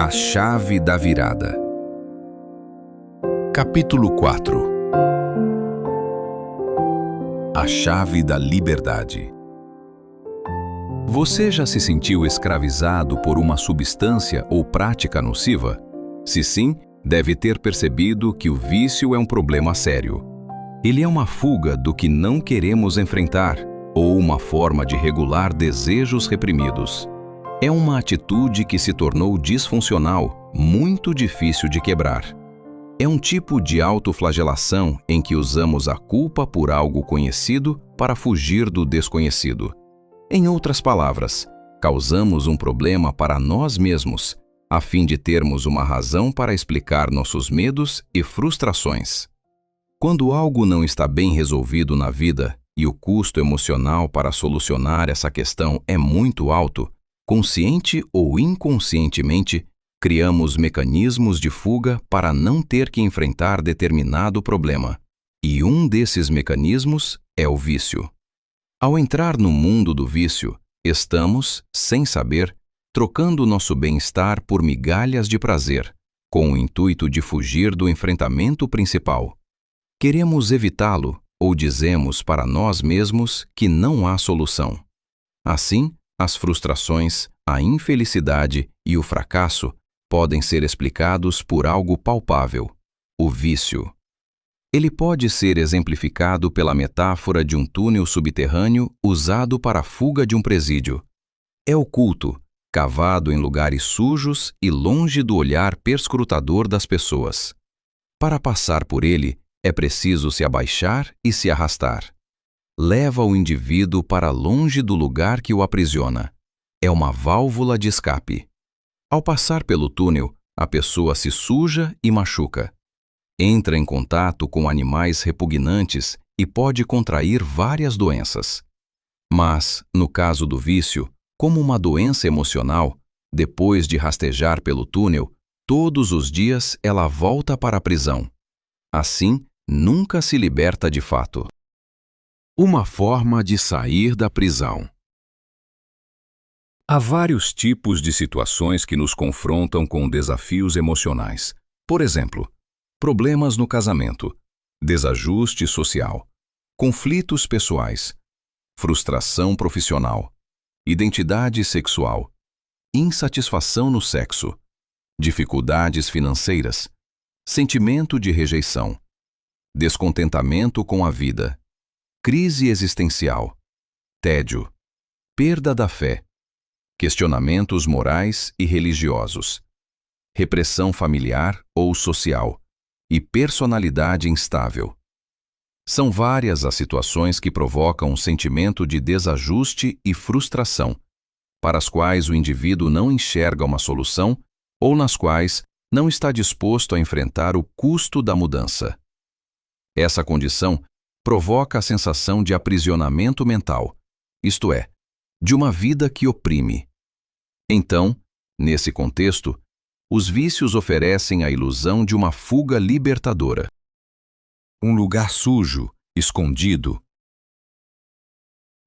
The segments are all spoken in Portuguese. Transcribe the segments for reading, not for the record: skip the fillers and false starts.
A chave da virada. Capítulo 4. A chave da liberdade. Você já se sentiu escravizado por uma substância ou prática nociva? Se sim, deve ter percebido que o vício é um problema sério. Ele é uma fuga do que não queremos enfrentar, ou uma forma de regular desejos reprimidos. É uma atitude que se tornou disfuncional, muito difícil de quebrar. É um tipo de autoflagelação em que usamos a culpa por algo conhecido para fugir do desconhecido. Em outras palavras, causamos um problema para nós mesmos, a fim de termos uma razão para explicar nossos medos e frustrações. Quando algo não está bem resolvido na vida e o custo emocional para solucionar essa questão é muito alto, consciente ou inconscientemente, criamos mecanismos de fuga para não ter que enfrentar determinado problema. E um desses mecanismos é o vício. Ao entrar no mundo do vício, estamos, sem saber, trocando nosso bem-estar por migalhas de prazer, com o intuito de fugir do enfrentamento principal. Queremos evitá-lo ou dizemos para nós mesmos que não há solução. Assim, as frustrações, a infelicidade e o fracasso podem ser explicados por algo palpável: o vício. Ele pode ser exemplificado pela metáfora de um túnel subterrâneo usado para a fuga de um presídio. É oculto, cavado em lugares sujos e longe do olhar perscrutador das pessoas. Para passar por ele, é preciso se abaixar e se arrastar. Leva o indivíduo para longe do lugar que o aprisiona. É uma válvula de escape. Ao passar pelo túnel, a pessoa se suja e machuca. Entra em contato com animais repugnantes e pode contrair várias doenças. Mas, no caso do vício, como uma doença emocional, depois de rastejar pelo túnel, todos os dias ela volta para a prisão. Assim, nunca se liberta de fato. Uma forma de sair da prisão. Há vários tipos de situações que nos confrontam com desafios emocionais. Por exemplo, problemas no casamento, desajuste social, conflitos pessoais, frustração profissional, identidade sexual, insatisfação no sexo, dificuldades financeiras, sentimento de rejeição, descontentamento com a vida, crise existencial, tédio, perda da fé, questionamentos morais e religiosos, repressão familiar ou social e personalidade instável. São várias as situações que provocam um sentimento de desajuste e frustração, para as quais o indivíduo não enxerga uma solução ou nas quais não está disposto a enfrentar o custo da mudança. Essa condição provoca a sensação de aprisionamento mental, isto é, de uma vida que oprime. Então, nesse contexto, os vícios oferecem a ilusão de uma fuga libertadora. Um lugar sujo, escondido.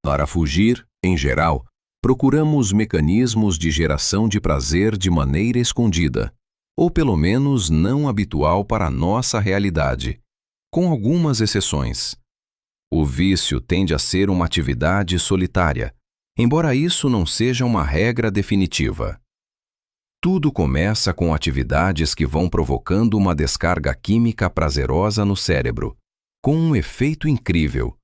Para fugir, em geral, procuramos mecanismos de geração de prazer de maneira escondida, ou pelo menos não habitual para a nossa realidade, com algumas exceções. O vício tende a ser uma atividade solitária, embora isso não seja uma regra definitiva. Tudo começa com atividades que vão provocando uma descarga química prazerosa no cérebro, com um efeito incrível.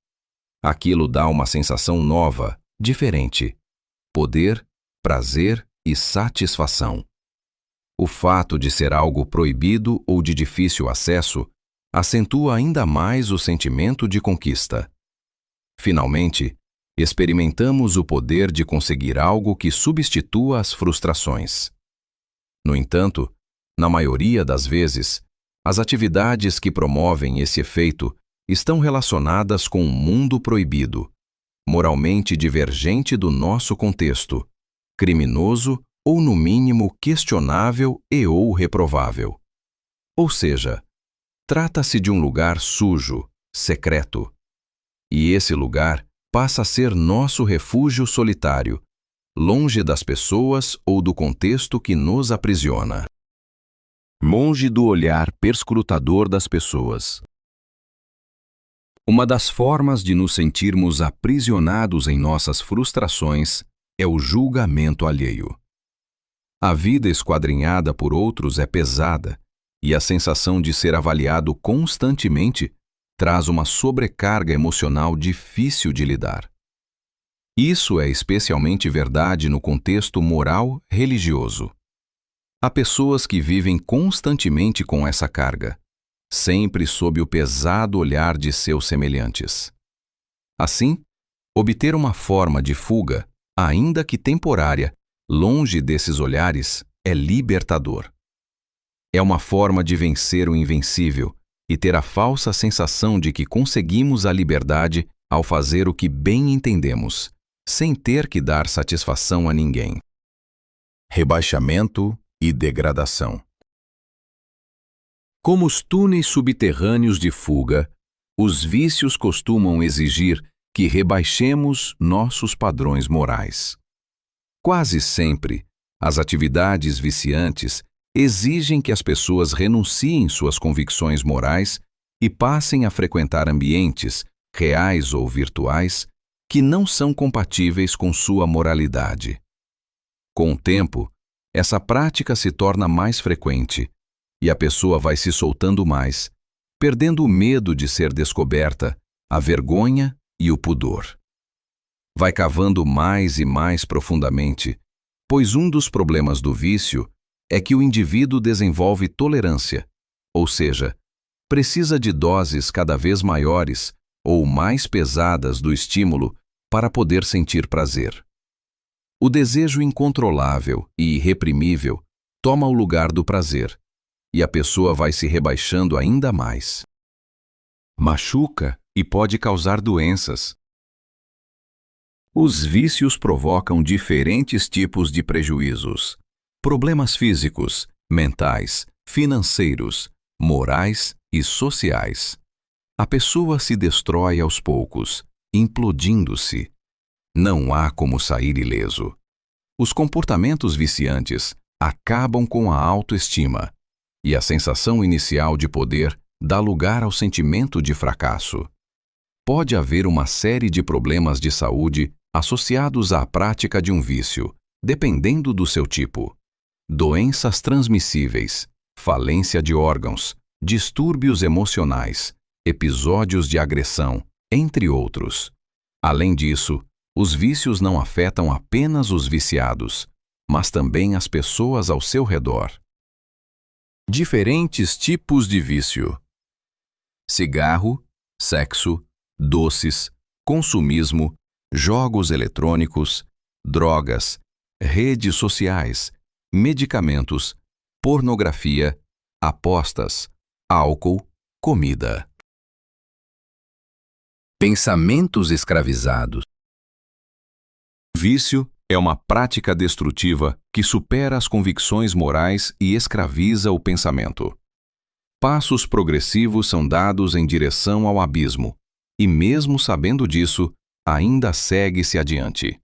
Aquilo dá uma sensação nova, diferente: poder, prazer e satisfação. O fato de ser algo proibido ou de difícil acesso acentua ainda mais o sentimento de conquista. Finalmente, experimentamos o poder de conseguir algo que substitua as frustrações. No entanto, na maioria das vezes, as atividades que promovem esse efeito estão relacionadas com um mundo proibido, moralmente divergente do nosso contexto, criminoso ou, no mínimo, questionável ou reprovável. Ou seja, trata-se de um lugar sujo, secreto. E esse lugar passa a ser nosso refúgio solitário, longe das pessoas ou do contexto que nos aprisiona. Longe do olhar perscrutador das pessoas. Uma das formas de nos sentirmos aprisionados em nossas frustrações é o julgamento alheio. A vida esquadrinhada por outros é pesada e a sensação de ser avaliado constantemente traz uma sobrecarga emocional difícil de lidar. Isso é especialmente verdade no contexto moral religioso. Há pessoas que vivem constantemente com essa carga, sempre sob o pesado olhar de seus semelhantes. Assim, obter uma forma de fuga, ainda que temporária, longe desses olhares, é libertador. É uma forma de vencer o invencível e ter a falsa sensação de que conseguimos a liberdade ao fazer o que bem entendemos, sem ter que dar satisfação a ninguém. Rebaixamento e degradação. Como os túneis subterrâneos de fuga, os vícios costumam exigir que rebaixemos nossos padrões morais. Quase sempre, as atividades viciantes exigem que as pessoas renunciem suas convicções morais e passem a frequentar ambientes, reais ou virtuais, que não são compatíveis com sua moralidade. Com o tempo, essa prática se torna mais frequente e a pessoa vai se soltando mais, perdendo o medo de ser descoberta, a vergonha e o pudor. Vai cavando mais e mais profundamente, pois um dos problemas do vício é que o indivíduo desenvolve tolerância, ou seja, precisa de doses cada vez maiores ou mais pesadas do estímulo para poder sentir prazer. O desejo incontrolável e irreprimível toma o lugar do prazer, e a pessoa vai se rebaixando ainda mais. Machuca e pode causar doenças. Os vícios provocam diferentes tipos de prejuízos: problemas físicos, mentais, financeiros, morais e sociais. A pessoa se destrói aos poucos, implodindo-se. Não há como sair ileso. Os comportamentos viciantes acabam com a autoestima, e a sensação inicial de poder dá lugar ao sentimento de fracasso. Pode haver uma série de problemas de saúde associados à prática de um vício, dependendo do seu tipo. Doenças transmissíveis, falência de órgãos, distúrbios emocionais, episódios de agressão, entre outros. Além disso, os vícios não afetam apenas os viciados, mas também as pessoas ao seu redor. Diferentes tipos de vício: cigarro, sexo, doces, consumismo, jogos eletrônicos, drogas, redes sociais, medicamentos, pornografia, apostas, álcool, comida. Pensamentos escravizados. Vício é uma prática destrutiva que supera as convicções morais e escraviza o pensamento. Passos progressivos são dados em direção ao abismo, e mesmo sabendo disso, ainda segue-se adiante.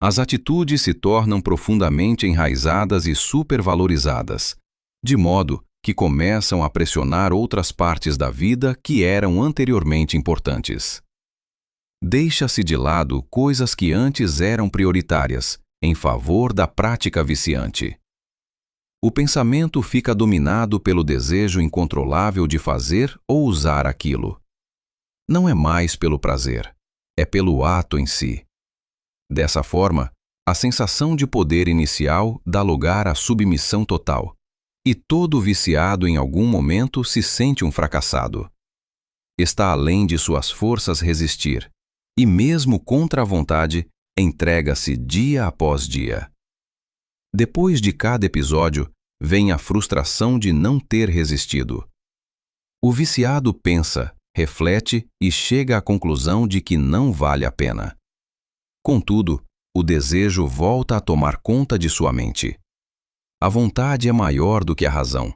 As atitudes se tornam profundamente enraizadas e supervalorizadas, de modo que começam a pressionar outras partes da vida que eram anteriormente importantes. Deixa-se de lado coisas que antes eram prioritárias, em favor da prática viciante. O pensamento fica dominado pelo desejo incontrolável de fazer ou usar aquilo. Não é mais pelo prazer, é pelo ato em si. Dessa forma, a sensação de poder inicial dá lugar à submissão total, e todo viciado em algum momento se sente um fracassado. Está além de suas forças resistir, e mesmo contra a vontade, entrega-se dia após dia. Depois de cada episódio, vem a frustração de não ter resistido. O viciado pensa, reflete e chega à conclusão de que não vale a pena. Contudo, o desejo volta a tomar conta de sua mente. A vontade é maior do que a razão,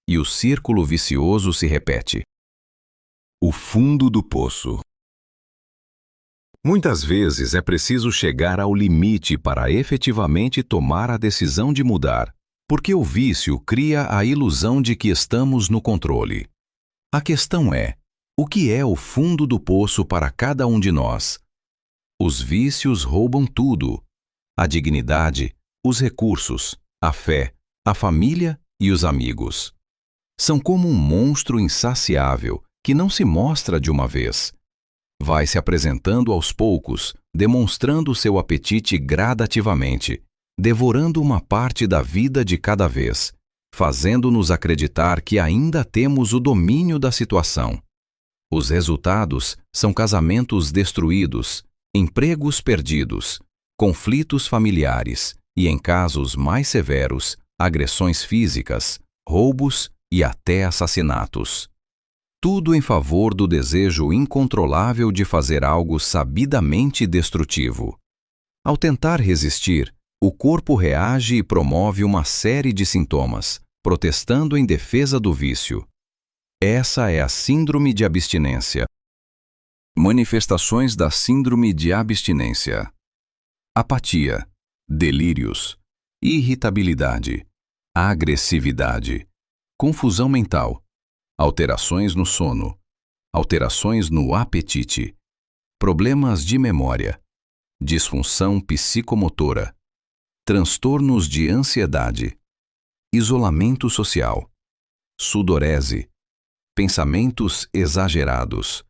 e o círculo vicioso se repete. O fundo do poço. Muitas vezes é preciso chegar ao limite para efetivamente tomar a decisão de mudar, porque o vício cria a ilusão de que estamos no controle. A questão é: o que é o fundo do poço para cada um de nós? Os vícios roubam tudo: a dignidade, os recursos, a fé, a família e os amigos. São como um monstro insaciável que não se mostra de uma vez. Vai se apresentando aos poucos, demonstrando seu apetite gradativamente, devorando uma parte da vida de cada vez, fazendo-nos acreditar que ainda temos o domínio da situação. Os resultados são casamentos destruídos, empregos perdidos, conflitos familiares e, em casos mais severos, agressões físicas, roubos e até assassinatos. Tudo em favor do desejo incontrolável de fazer algo sabidamente destrutivo. Ao tentar resistir, o corpo reage e promove uma série de sintomas, protestando em defesa do vício. Essa é a síndrome de abstinência. Manifestações da síndrome de abstinência: apatia, delírios, irritabilidade, agressividade, confusão mental, alterações no sono, alterações no apetite, problemas de memória, disfunção psicomotora, transtornos de ansiedade, isolamento social, sudorese, pensamentos exagerados,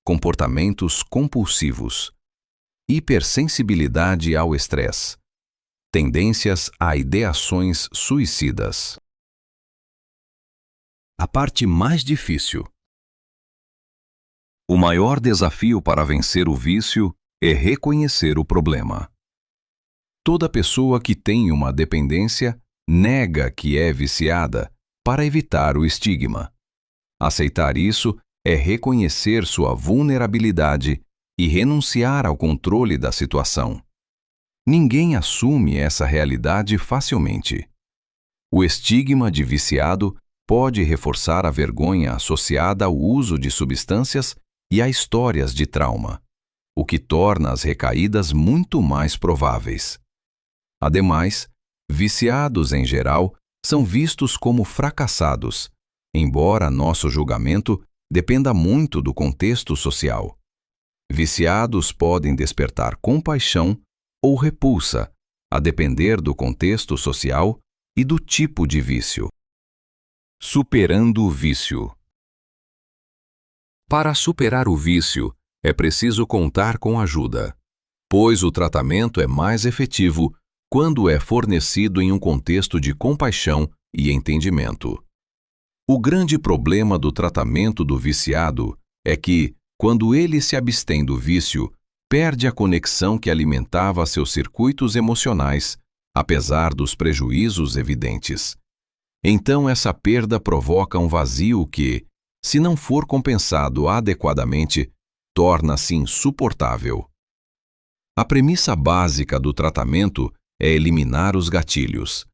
comportamentos compulsivos, hipersensibilidade ao estresse, tendências a ideações suicidas. A parte mais difícil. O maior desafio para vencer o vício é reconhecer o problema. Toda pessoa que tem uma dependência nega que é viciada para evitar o estigma. Aceitar isso é reconhecer sua vulnerabilidade e renunciar ao controle da situação. Ninguém assume essa realidade facilmente. O estigma de viciado pode reforçar a vergonha associada ao uso de substâncias e a histórias de trauma, o que torna as recaídas muito mais prováveis. Ademais, viciados em geral são vistos como fracassados, embora nosso julgamento dependa muito do contexto social. Viciados podem despertar compaixão ou repulsa, a depender do contexto social e do tipo de vício. Superando o vício. Para superar o vício, é preciso contar com ajuda, pois o tratamento é mais efetivo quando é fornecido em um contexto de compaixão e entendimento. O grande problema do tratamento do viciado é que, quando ele se abstém do vício, perde a conexão que alimentava seus circuitos emocionais, apesar dos prejuízos evidentes. Então essa perda provoca um vazio que, se não for compensado adequadamente, torna-se insuportável. A premissa básica do tratamento é eliminar os gatilhos.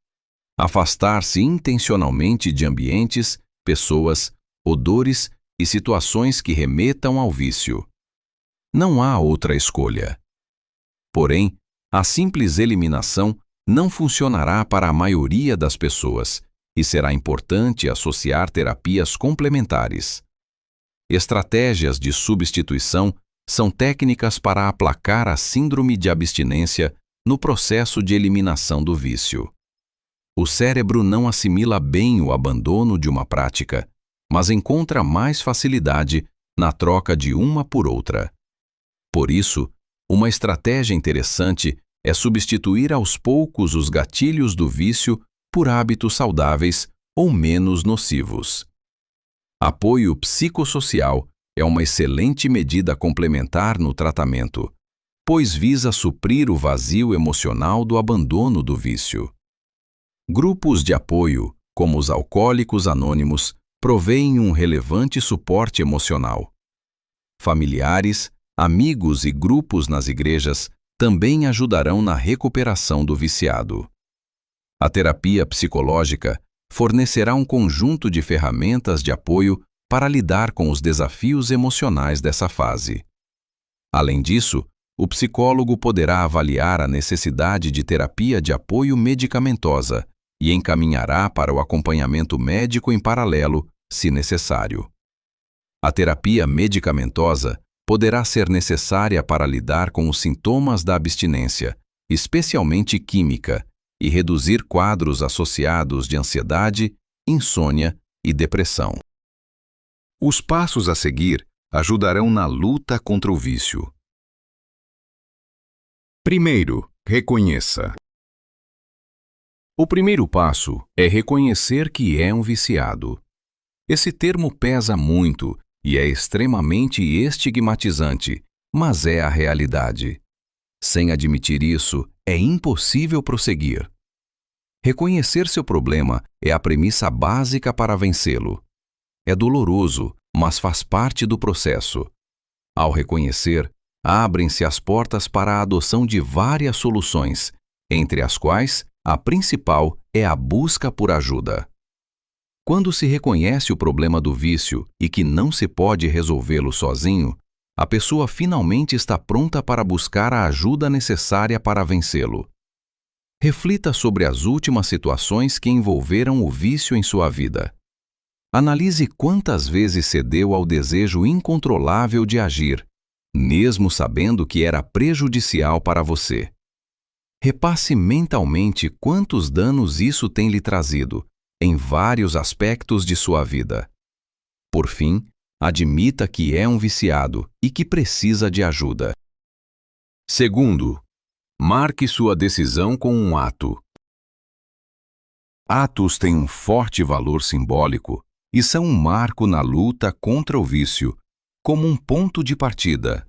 Afastar-se intencionalmente de ambientes, pessoas, odores e situações que remetam ao vício. Não há outra escolha. Porém, a simples eliminação não funcionará para a maioria das pessoas e será importante associar terapias complementares. Estratégias de substituição são técnicas para aplacar a síndrome de abstinência no processo de eliminação do vício. O cérebro não assimila bem o abandono de uma prática, mas encontra mais facilidade na troca de uma por outra. Por isso, uma estratégia interessante é substituir aos poucos os gatilhos do vício por hábitos saudáveis ou menos nocivos. Apoio psicossocial é uma excelente medida complementar no tratamento, pois visa suprir o vazio emocional do abandono do vício. Grupos de apoio, como os Alcoólicos Anônimos, provêem um relevante suporte emocional. Familiares, amigos e grupos nas igrejas também ajudarão na recuperação do viciado. A terapia psicológica fornecerá um conjunto de ferramentas de apoio para lidar com os desafios emocionais dessa fase. Além disso, o psicólogo poderá avaliar a necessidade de terapia de apoio medicamentosa e encaminhará para o acompanhamento médico em paralelo, se necessário. A terapia medicamentosa poderá ser necessária para lidar com os sintomas da abstinência, especialmente química, e reduzir quadros associados de ansiedade, insônia e depressão. Os passos a seguir ajudarão na luta contra o vício. Primeiro, reconheça. O primeiro passo é reconhecer que é um viciado. Esse termo pesa muito e é extremamente estigmatizante, mas é a realidade. Sem admitir isso, é impossível prosseguir. Reconhecer seu problema é a premissa básica para vencê-lo. É doloroso, mas faz parte do processo. Ao reconhecer, abrem-se as portas para a adoção de várias soluções, entre as quais a principal é a busca por ajuda. Quando se reconhece o problema do vício e que não se pode resolvê-lo sozinho, a pessoa finalmente está pronta para buscar a ajuda necessária para vencê-lo. Reflita sobre as últimas situações que envolveram o vício em sua vida. Analise quantas vezes cedeu ao desejo incontrolável de agir, mesmo sabendo que era prejudicial para você. Repasse mentalmente quantos danos isso tem lhe trazido, em vários aspectos de sua vida. Por fim, admita que é um viciado e que precisa de ajuda. Segundo, marque sua decisão com um ato. Atos têm um forte valor simbólico e são um marco na luta contra o vício, como um ponto de partida.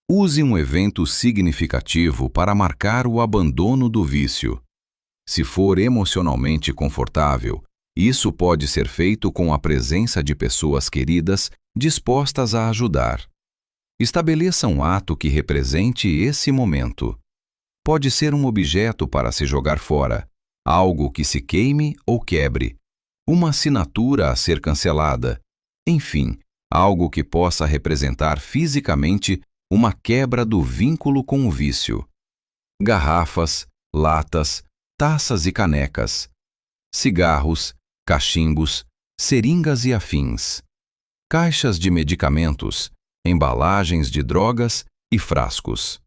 Use um evento significativo para marcar o abandono do vício. Se for emocionalmente confortável, isso pode ser feito com a presença de pessoas queridas dispostas a ajudar. Estabeleça um ato que represente esse momento. Pode ser um objeto para se jogar fora, algo que se queime ou quebre, uma assinatura a ser cancelada, enfim, algo que possa representar fisicamente uma quebra do vínculo com o vício. Garrafas, latas, taças e canecas, cigarros, cachimbos, seringas e afins, caixas de medicamentos, embalagens de drogas e frascos,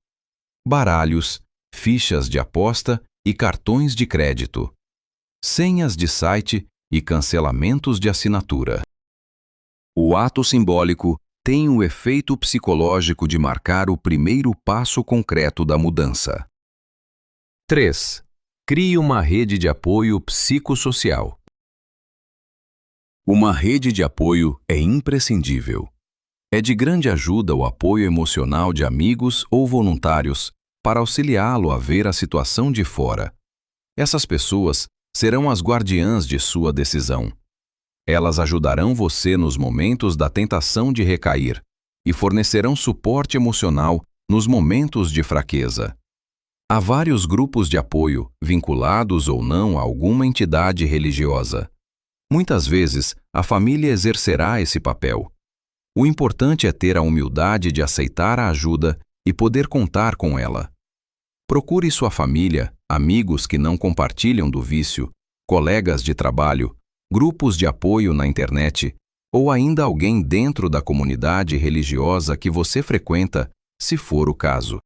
baralhos, fichas de aposta e cartões de crédito, senhas de site e cancelamentos de assinatura. O ato simbólico tem o efeito psicológico de marcar o primeiro passo concreto da mudança. 3. Crie uma rede de apoio psicossocial. Uma rede de apoio é imprescindível. É de grande ajuda o apoio emocional de amigos ou voluntários para auxiliá-lo a ver a situação de fora. Essas pessoas serão as guardiãs de sua decisão. Elas ajudarão você nos momentos da tentação de recair e fornecerão suporte emocional nos momentos de fraqueza. Há vários grupos de apoio, vinculados ou não a alguma entidade religiosa. Muitas vezes, a família exercerá esse papel. O importante é ter a humildade de aceitar a ajuda e poder contar com ela. Procure sua família, amigos que não compartilham do vício, colegas de trabalho, grupos de apoio na internet ou ainda alguém dentro da comunidade religiosa que você frequenta, se for o caso.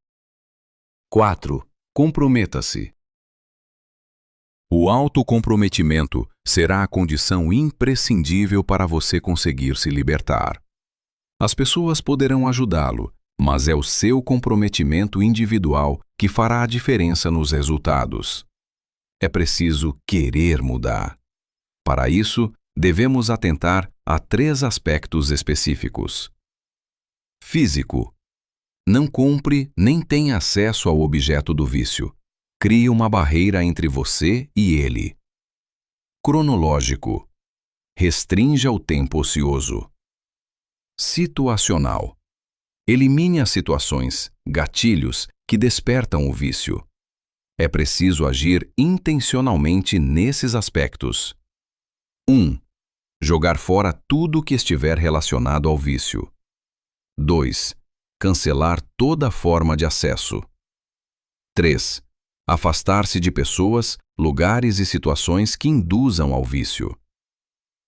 4. Comprometa-se. O autocomprometimento será a condição imprescindível para você conseguir se libertar. As pessoas poderão ajudá-lo, mas é o seu comprometimento individual que fará a diferença nos resultados. É preciso querer mudar. Para isso, devemos atentar a 3 aspectos específicos. Físico. Não compre nem tenha acesso ao objeto do vício. Crie uma barreira entre você e ele. Cronológico. Restrinja o tempo ocioso. Situacional. Elimine as situações, gatilhos, que despertam o vício. É preciso agir intencionalmente nesses aspectos. 1. Jogar fora tudo que estiver relacionado ao vício. 2. cancelar toda forma de acesso. 3. Afastar-se de pessoas, lugares e situações que induzam ao vício.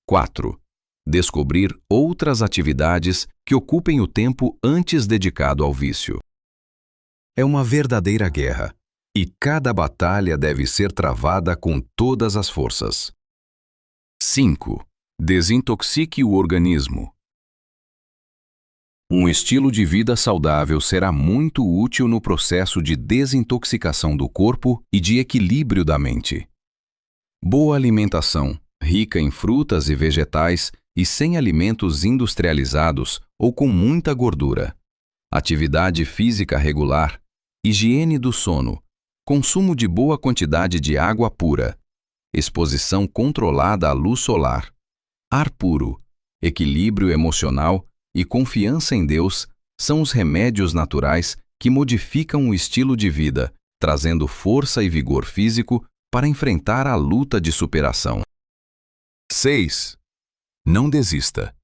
4. Descobrir outras atividades que ocupem o tempo antes dedicado ao vício. É uma verdadeira guerra, e cada batalha deve ser travada com todas as forças. 5. Desintoxique o organismo. Um estilo de vida saudável será muito útil no processo de desintoxicação do corpo e de equilíbrio da mente. Boa alimentação, rica em frutas e vegetais e sem alimentos industrializados ou com muita gordura. Atividade física regular, higiene do sono, consumo de boa quantidade de água pura, exposição controlada à luz solar, ar puro, equilíbrio emocional e confiança em Deus são os remédios naturais que modificam o estilo de vida, trazendo força e vigor físico para enfrentar a luta de superação. 6. Não desista.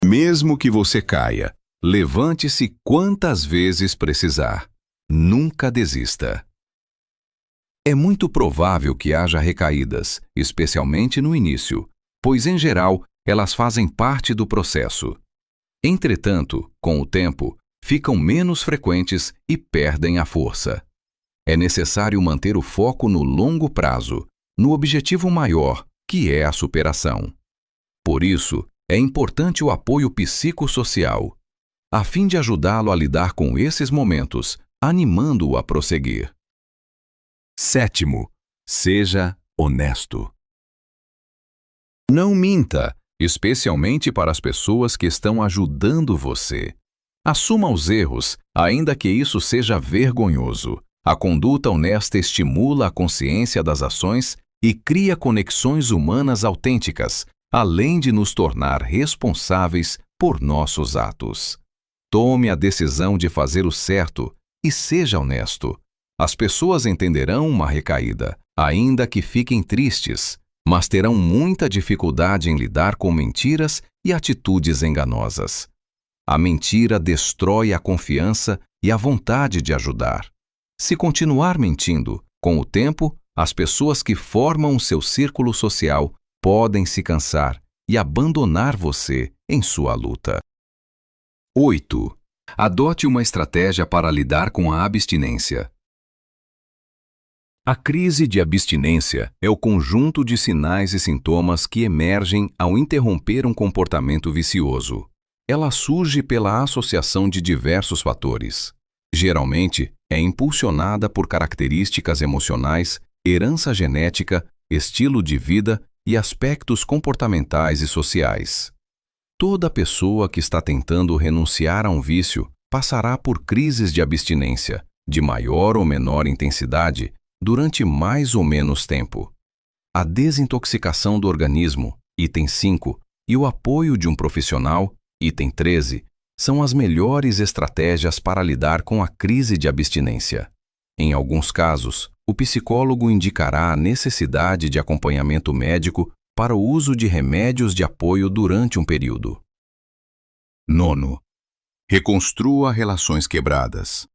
Mesmo que você caia, levante-se quantas vezes precisar. Nunca desista. É muito provável que haja recaídas, especialmente no início, pois, em geral, elas fazem parte do processo. Entretanto, com o tempo, ficam menos frequentes e perdem a força. É necessário manter o foco no longo prazo, no objetivo maior, que é a superação. Por isso, é importante o apoio psicossocial, a fim de ajudá-lo a lidar com esses momentos, animando-o a prosseguir. 7. Seja honesto. Não minta, especialmente para as pessoas que estão ajudando você. Assuma os erros, ainda que isso seja vergonhoso. A conduta honesta estimula a consciência das ações e cria conexões humanas autênticas, além de nos tornar responsáveis por nossos atos. Tome a decisão de fazer o certo e seja honesto. As pessoas entenderão uma recaída, ainda que fiquem tristes, mas terão muita dificuldade em lidar com mentiras e atitudes enganosas. A mentira destrói a confiança e a vontade de ajudar. Se continuar mentindo, com o tempo, as pessoas que formam o seu círculo social podem se cansar e abandonar você em sua luta. 8. Adote uma estratégia para lidar com a abstinência. A crise de abstinência é o conjunto de sinais e sintomas que emergem ao interromper um comportamento vicioso. Ela surge pela associação de diversos fatores. Geralmente, é impulsionada por características emocionais, herança genética, estilo de vida e aspectos comportamentais e sociais. Toda pessoa que está tentando renunciar a um vício passará por crises de abstinência, de maior ou menor intensidade, durante mais ou menos tempo. A desintoxicação do organismo, item 5, e o apoio de um profissional, item 13, são as melhores estratégias para lidar com a crise de abstinência. Em alguns casos, o psicólogo indicará a necessidade de acompanhamento médico para o uso de remédios de apoio durante um período. 9. Reconstrua relações quebradas.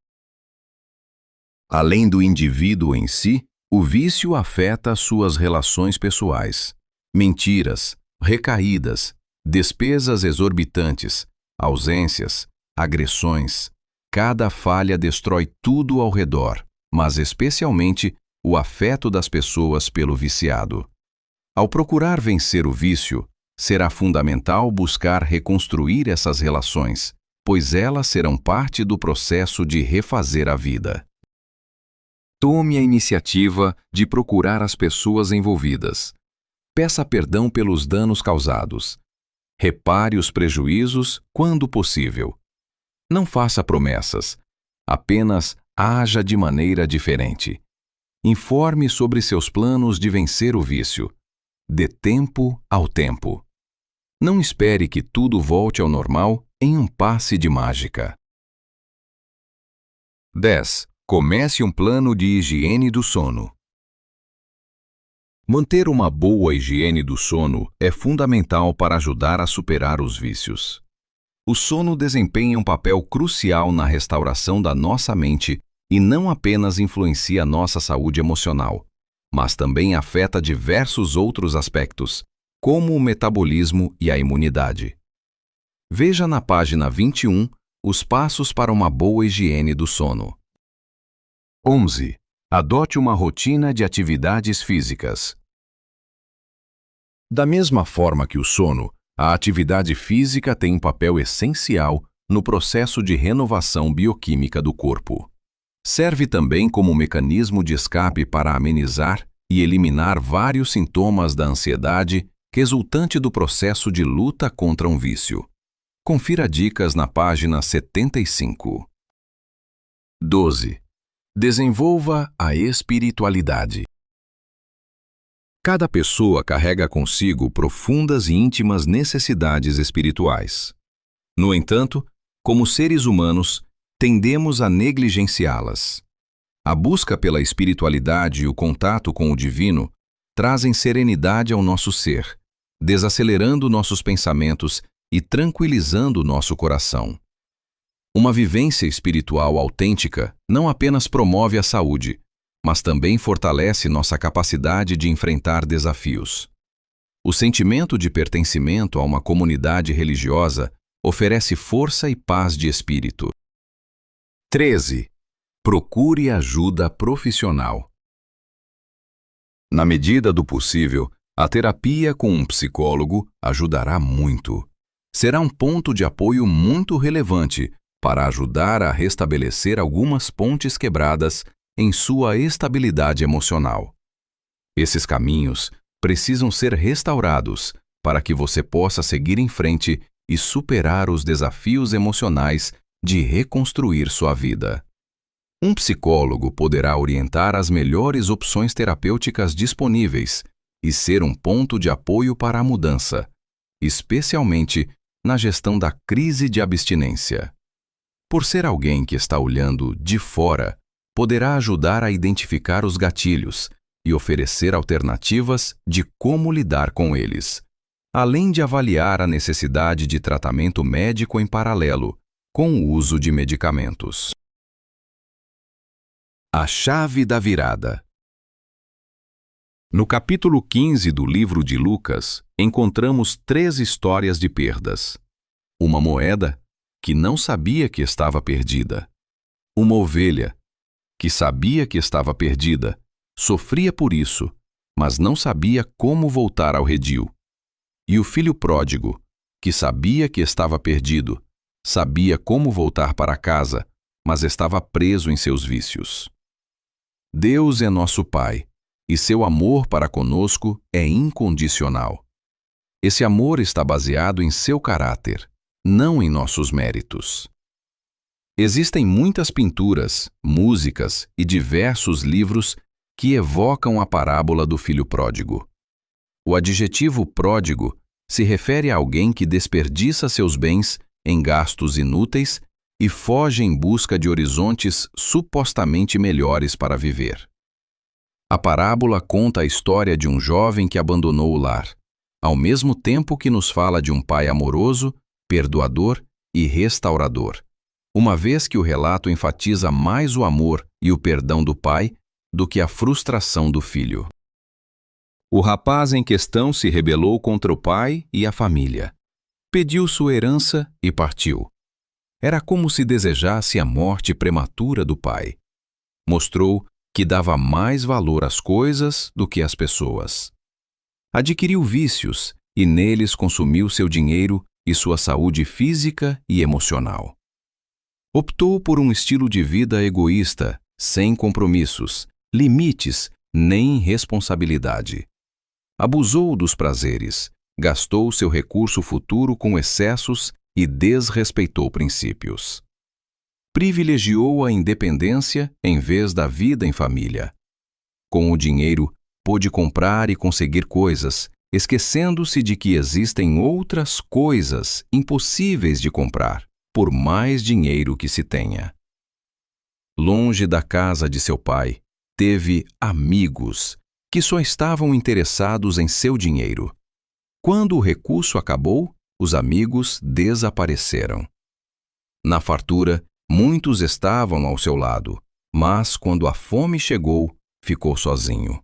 Além do indivíduo em si, o vício afeta suas relações pessoais. Mentiras, recaídas, despesas exorbitantes, ausências, agressões. Cada falha destrói tudo ao redor, mas especialmente o afeto das pessoas pelo viciado. Ao procurar vencer o vício, será fundamental buscar reconstruir essas relações, pois elas serão parte do processo de refazer a vida. Tome a iniciativa de procurar as pessoas envolvidas. Peça perdão pelos danos causados. Repare os prejuízos quando possível. Não faça promessas, apenas haja de maneira diferente. Informe sobre seus planos de vencer o vício. Dê tempo ao tempo. Não espere que tudo volte ao normal em um passe de mágica. 10. Comece um plano de higiene do sono. Manter uma boa higiene do sono é fundamental para ajudar a superar os vícios. O sono desempenha um papel crucial na restauração da nossa mente e não apenas influencia nossa saúde emocional, mas também afeta diversos outros aspectos, como o metabolismo e a imunidade. Veja na página 21 os passos para uma boa higiene do sono. 11. Adote uma rotina de atividades físicas. Da mesma forma que o sono, a atividade física tem um papel essencial no processo de renovação bioquímica do corpo. Serve também como mecanismo de escape para amenizar e eliminar vários sintomas da ansiedade resultante do processo de luta contra um vício. Confira dicas na página 75. 12. Desenvolva a espiritualidade. Cada pessoa carrega consigo profundas e íntimas necessidades espirituais. No entanto, como seres humanos, tendemos a negligenciá-las. A busca pela espiritualidade e o contato com o divino trazem serenidade ao nosso ser, desacelerando nossos pensamentos e tranquilizando nosso coração. Uma vivência espiritual autêntica não apenas promove a saúde, mas também fortalece nossa capacidade de enfrentar desafios. O sentimento de pertencimento a uma comunidade religiosa oferece força e paz de espírito. 13. Procure ajuda profissional. Na medida do possível, a terapia com um psicólogo ajudará muito. Será um ponto de apoio muito relevante para ajudar a restabelecer algumas pontes quebradas em sua estabilidade emocional. Esses caminhos precisam ser restaurados para que você possa seguir em frente e superar os desafios emocionais de reconstruir sua vida. Um psicólogo poderá orientar as melhores opções terapêuticas disponíveis e ser um ponto de apoio para a mudança, especialmente na gestão da crise de abstinência. Por ser alguém que está olhando de fora, poderá ajudar a identificar os gatilhos e oferecer alternativas de como lidar com eles, além de avaliar a necessidade de tratamento médico em paralelo com o uso de medicamentos. A chave da virada. No capítulo 15 do livro de Lucas, encontramos 3 histórias de perdas. Uma moeda, que não sabia que estava perdida. Uma ovelha, que sabia que estava perdida, sofria por isso, mas não sabia como voltar ao redil. E o filho pródigo, que sabia que estava perdido, sabia como voltar para casa, mas estava preso em seus vícios. Deus é nosso Pai, e seu amor para conosco é incondicional. Esse amor está baseado em seu caráter, não em nossos méritos. Existem muitas pinturas, músicas e diversos livros que evocam a parábola do filho pródigo. O adjetivo pródigo se refere a alguém que desperdiça seus bens em gastos inúteis e foge em busca de horizontes supostamente melhores para viver. A parábola conta a história de um jovem que abandonou o lar, ao mesmo tempo que nos fala de um pai amoroso, perdoador e restaurador, uma vez que o relato enfatiza mais o amor e o perdão do pai do que a frustração do filho. O rapaz em questão se rebelou contra o pai e a família. Pediu sua herança e partiu. Era como se desejasse a morte prematura do pai. Mostrou que dava mais valor às coisas do que às pessoas. Adquiriu vícios e neles consumiu seu dinheiro e sua saúde física e emocional. Optou por um estilo de vida egoísta, sem compromissos, limites nem responsabilidade. Abusou dos prazeres, gastou seu recurso futuro com excessos e desrespeitou princípios. Privilegiou a independência em vez da vida em família. Com o dinheiro, pôde comprar e conseguir coisas, esquecendo-se de que existem outras coisas impossíveis de comprar, por mais dinheiro que se tenha. Longe da casa de seu pai, teve amigos que só estavam interessados em seu dinheiro. Quando o recurso acabou, os amigos desapareceram. Na fartura, muitos estavam ao seu lado, mas quando a fome chegou, ficou sozinho.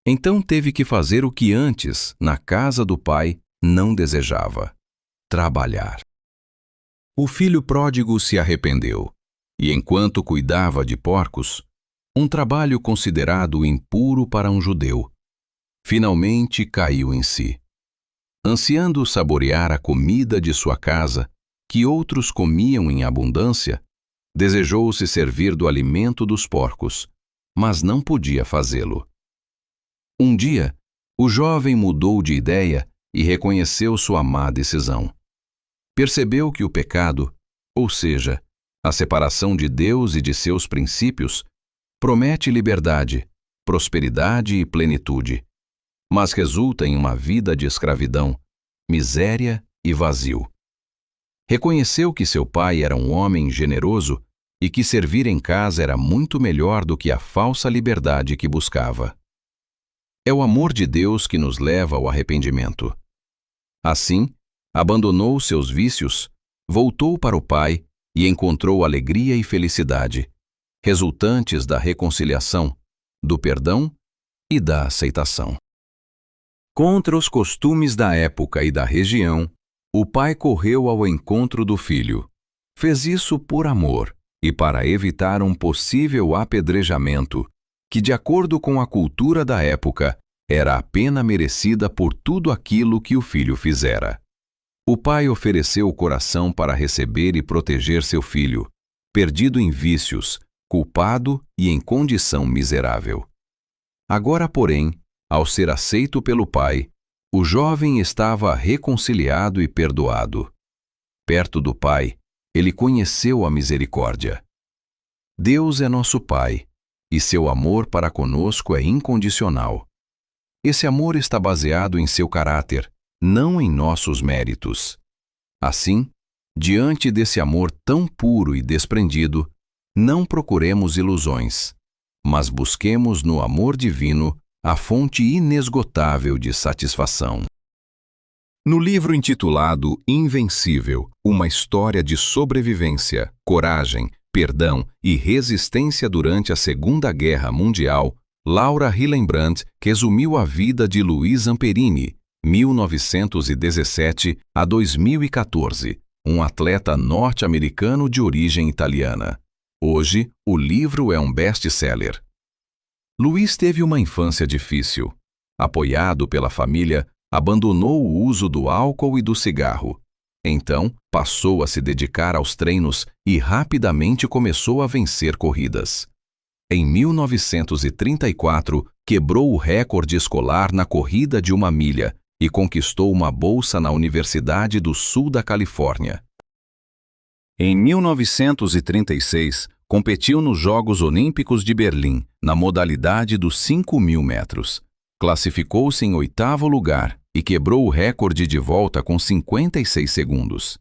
Então teve que fazer o que antes, na casa do pai, não desejava: trabalhar. O filho pródigo se arrependeu, e enquanto cuidava de porcos, um trabalho considerado impuro para um judeu, finalmente caiu em si. Ansiando saborear a comida de sua casa, que outros comiam em abundância, desejou se servir do alimento dos porcos, mas não podia fazê-lo. Um dia, o jovem mudou de ideia e reconheceu sua má decisão. Percebeu que o pecado, ou seja, a separação de Deus e de seus princípios, promete liberdade, prosperidade e plenitude, mas resulta em uma vida de escravidão, miséria e vazio. Reconheceu que seu pai era um homem generoso e que servir em casa era muito melhor do que a falsa liberdade que buscava. É o amor de Deus que nos leva ao arrependimento. Assim, abandonou seus vícios, voltou para o pai e encontrou alegria e felicidade, resultantes da reconciliação, do perdão e da aceitação. Contra os costumes da época e da região, o pai correu ao encontro do filho. Fez isso por amor e para evitar um possível apedrejamento, que, de acordo com a cultura da época, era a pena merecida por tudo aquilo que o filho fizera. O pai ofereceu o coração para receber e proteger seu filho, perdido em vícios, culpado e em condição miserável. Agora, porém, ao ser aceito pelo pai, o jovem estava reconciliado e perdoado. Perto do pai, ele conheceu a misericórdia. Deus é nosso Pai, e seu amor para conosco é incondicional. Esse amor está baseado em seu caráter, não em nossos méritos. Assim, diante desse amor tão puro e desprendido, não procuremos ilusões, mas busquemos no amor divino a fonte inesgotável de satisfação. No livro intitulado Invencível, uma história de sobrevivência, coragem, perdão e resistência durante a Segunda Guerra Mundial, Laura Hillenbrand resumiu a vida de Luiz Zamperini, 1917 a 2014, um atleta norte-americano de origem italiana. Hoje, o livro é um best-seller. Luiz teve uma infância difícil. Apoiado pela família, abandonou o uso do álcool e do cigarro. Então, passou a se dedicar aos treinos e rapidamente começou a vencer corridas. Em 1934, quebrou o recorde escolar na corrida de 1 milha e conquistou uma bolsa na Universidade do Sul da Califórnia. Em 1936, competiu nos Jogos Olímpicos de Berlim, na modalidade dos 5.000 metros. Classificou-se em 8º lugar e quebrou o recorde de volta com 56 segundos.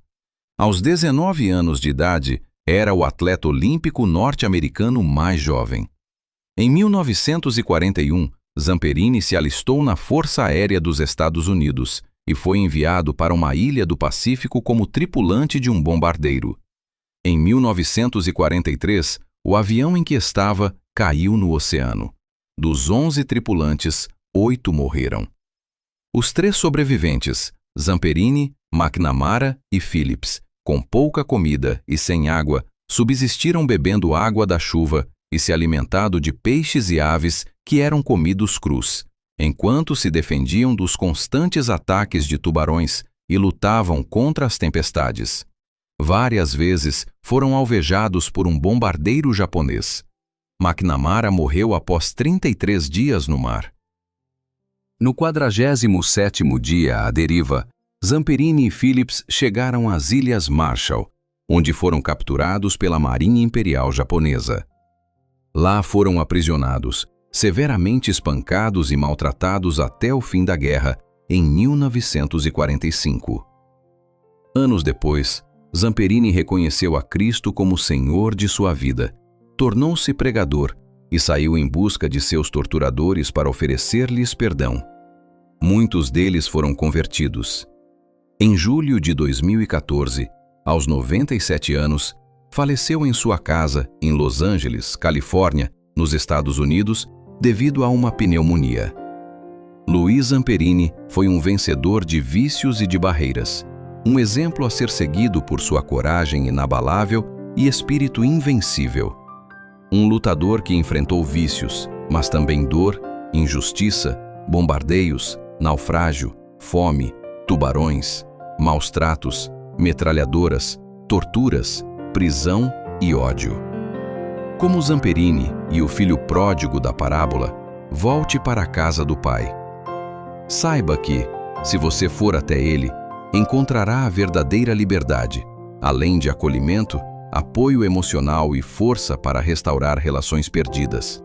Aos 19 anos de idade, era o atleta olímpico norte-americano mais jovem. Em 1941, Zamperini se alistou na Força Aérea dos Estados Unidos e foi enviado para uma ilha do Pacífico como tripulante de um bombardeiro. Em 1943, o avião em que estava caiu no oceano. Dos 11 tripulantes, 8 morreram. Os 3 sobreviventes, Zamperini, McNamara e Phillips, com pouca comida e sem água, subsistiram bebendo água da chuva e se alimentando de peixes e aves que eram comidos crus, enquanto se defendiam dos constantes ataques de tubarões e lutavam contra as tempestades. Várias vezes foram alvejados por um bombardeiro japonês. McNamara morreu após 33 dias no mar. No 47º dia à deriva, Zamperini e Phillips chegaram às Ilhas Marshall, onde foram capturados pela Marinha Imperial Japonesa. Lá foram aprisionados, severamente espancados e maltratados até o fim da guerra, em 1945. Anos depois, Zamperini reconheceu a Cristo como Senhor de sua vida, tornou-se pregador e saiu em busca de seus torturadores para oferecer-lhes perdão. Muitos deles foram convertidos. Em julho de 2014, aos 97 anos, faleceu em sua casa, em Los Angeles, Califórnia, nos Estados Unidos, devido a uma pneumonia. Luiz Zamperini foi um vencedor de vícios e de barreiras, um exemplo a ser seguido por sua coragem inabalável e espírito invencível. Um lutador que enfrentou vícios, mas também dor, injustiça, bombardeios, naufrágio, fome, tubarões, maus tratos, metralhadoras, torturas, prisão e ódio. Como Zamperini e o filho pródigo da parábola, volte para a casa do Pai. Saiba que, se você for até Ele, encontrará a verdadeira liberdade, além de acolhimento, apoio emocional e força para restaurar relações perdidas.